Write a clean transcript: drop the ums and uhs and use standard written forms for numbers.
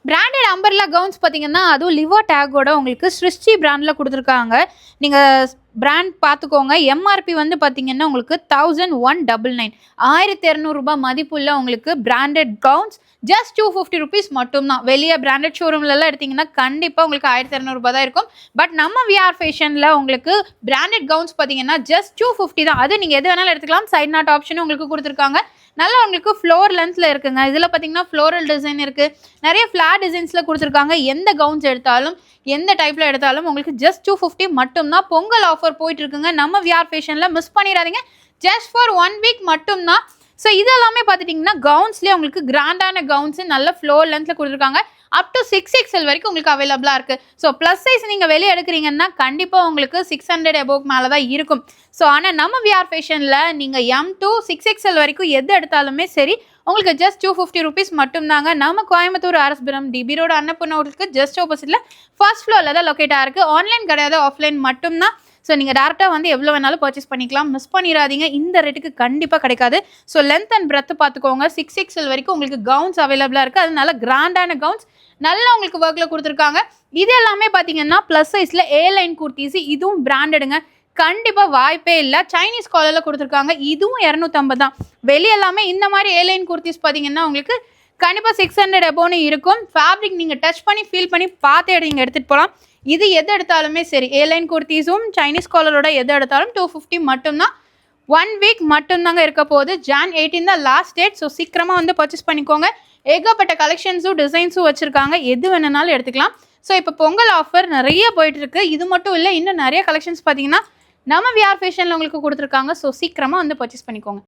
Branded umbrella gowns பார்த்தீங்கன்னா, அதுவும் லிவோ டேக்கோட உங்களுக்கு ஸ்ருஷ்டி பிராண்டில் குடுத்துருக்காங்க. நீங்க பிராண்ட் பார்த்துக்கோங்க. எம்ஆர்பி வந்து பார்த்தீங்கன்னா, உங்களுக்கு 1199 ₹1200 மதிப்புள்ள உங்களுக்கு பிராண்டட் கவுன்ஸ் ஜஸ்ட் ₹250 மட்டும் தான். வெளிய பிராண்டட் ஷோரூம்லலாம் எடுத்தீங்கன்னா, கண்டிப்பா உங்களுக்கு ₹1200 தான் இருக்கும். பட் நம்ம விஆர் ஃபேஷன்ல உங்களுக்கு பிராண்டட் கவுன்ஸ் பார்த்தீங்கன்னா, ஜஸ்ட் 250 தான். அது நீங்க எது வேணாலும் எடுத்துக்கலாம். சைட் நாட் ஆப்ஷனும் உங்களுக்கு குடுத்துருக்காங்க. நல்லா உங்களுக்கு ஃப்ளோர் லென்த்ல இருக்குங்க. இதில பார்த்தீங்கன்னா, ஃப்ளோரல் டிசைன் இருக்கு. நிறைய ஃபிளார் டிசைன்ஸ்ல குடுத்துருக்காங்க. எந்த கவுன்ஸ் எடுத்தாலும், எந்த டைப்ல எடுத்தாலும் உங்களுக்கு ஜஸ்ட் 250 மட்டும் தான். பொங்கல் ஆஃபர் போயிட்டு இருக்குங்க. நம்ம விஆர் ஃபேஷன்ல மிஸ் பண்ணிராதீங்க. ஜஸ்ட் ஃபார் 1 வீக் மட்டும் தான். ஸோ இது எல்லாமே பார்த்துட்டிங்கன்னா, கவுன்ஸ்லேயே உங்களுக்கு கிராண்டான கவுன்ஸ் நல்ல ஃப்ளோர் லென்த்ல குடுத்துருக்காங்க. அப் டு 6XL வரைக்கும் உங்களுக்கு அவைலபிளா இருக்கு. ஸோ ப்ளஸ் சைஸ் நீங்க வெளிய எடுக்கிறீங்கன்னா, கண்டிப்பா உங்களுக்கு 600 அபோவ் மேல தான் இருக்கும். ஸோ ஆனா நம்ம விஆர் ஃபேஷன்ல நீங்க எம் டூ 6XL வரைக்கும் எது எடுத்தாலுமே சரி, உங்களுக்கு ஜஸ்ட் ₹250 மட்டும் தாங்க. நம்ம கோயம்புத்தூர் அரஸ்புரம் டிபி ரோடு அன்னபூர்ணாவுக்கு ஜஸ்ட் ஆப்போசிட்ல ஃபர்ஸ்ட் ஃப்ளோர்ல தான் லொகேட் ஆயிருக்கு. ஆன்லைன் கிடையாது, ஆஃப்லைன் மட்டும் தான். ஸோ நீங்கள் டேரெக்டாக வந்து எவ்வளோ வேணாலும் பர்ச்சேஸ் பண்ணிக்கலாம். மிஸ் பண்ணிடாதீங்க. இந்த ரேட்டுக்கு கண்டிப்பாக கிடைக்காது. ஸோ லென்த் அண்ட் பிரெத் பார்த்துக்கோங்க. 6XL வரைக்கும் உங்களுக்கு கவுன்ஸ் அவைலபிளாக இருக்குது. அதனால கிராண்டான கவுன்ஸ் நல்லா உங்களுக்கு ஒர்க்கில் கொடுத்துருக்காங்க. இது எல்லாமே பார்த்தீங்கன்னா ப்ளஸ் சைஸில் ஏ லைன் குர்த்திஸ். இதுவும் பிராண்டடுங்க. கண்டிப்பாக வாய்ப்பே இல்லை. சைனீஸ் காலரில் கொடுத்துருக்காங்க. இதுவும் 250 தான். வெளியெல்லாமே இந்த மாதிரி ஏ லைன் குர்த்திஸ் பார்த்தீங்கன்னா உங்களுக்கு கண்டிப்பாக 600 அபோவ்னு இருக்கும். ஃபேப்ரிக் நீங்கள் டச் பண்ணி ஃபீல் பண்ணி பார்த்து நீங்கள் எடுத்துகிட்டு போகலாம். இது எது எடுத்தாலுமே சரி, ஏலைன் குர்த்திஸும் சைனீஸ் காலரோட எது எடுத்தாலும் 250 மட்டும்தான். 1 வீக் மட்டும்தாங்க இருக்க போகுது. Jan 18 தான் லாஸ்ட் டேட். ஸோ சீக்கிரமாக வந்து பர்ச்சேஸ் பண்ணிக்கோங்க. ஏகப்பட்ட கலெக்ஷன்ஸும் டிசைன்ஸும் வச்சுருக்காங்க. எது வேணுனாலும் எடுத்துக்கலாம். ஸோ இப்போ பொங்கல் ஆஃபர் நிறைய போயிட்டு இருக்கு. இது மட்டும் இல்லை, இன்னும் நிறைய கலெக்ஷன்ஸ் பார்த்தீங்கன்னா நம்ம விஆர் ஃபேஷனில் உங்களுக்கு கொடுத்துருக்காங்க. ஸோ சீக்கிரமாக வந்து பர்ச்சேஸ் பண்ணிக்கோங்க.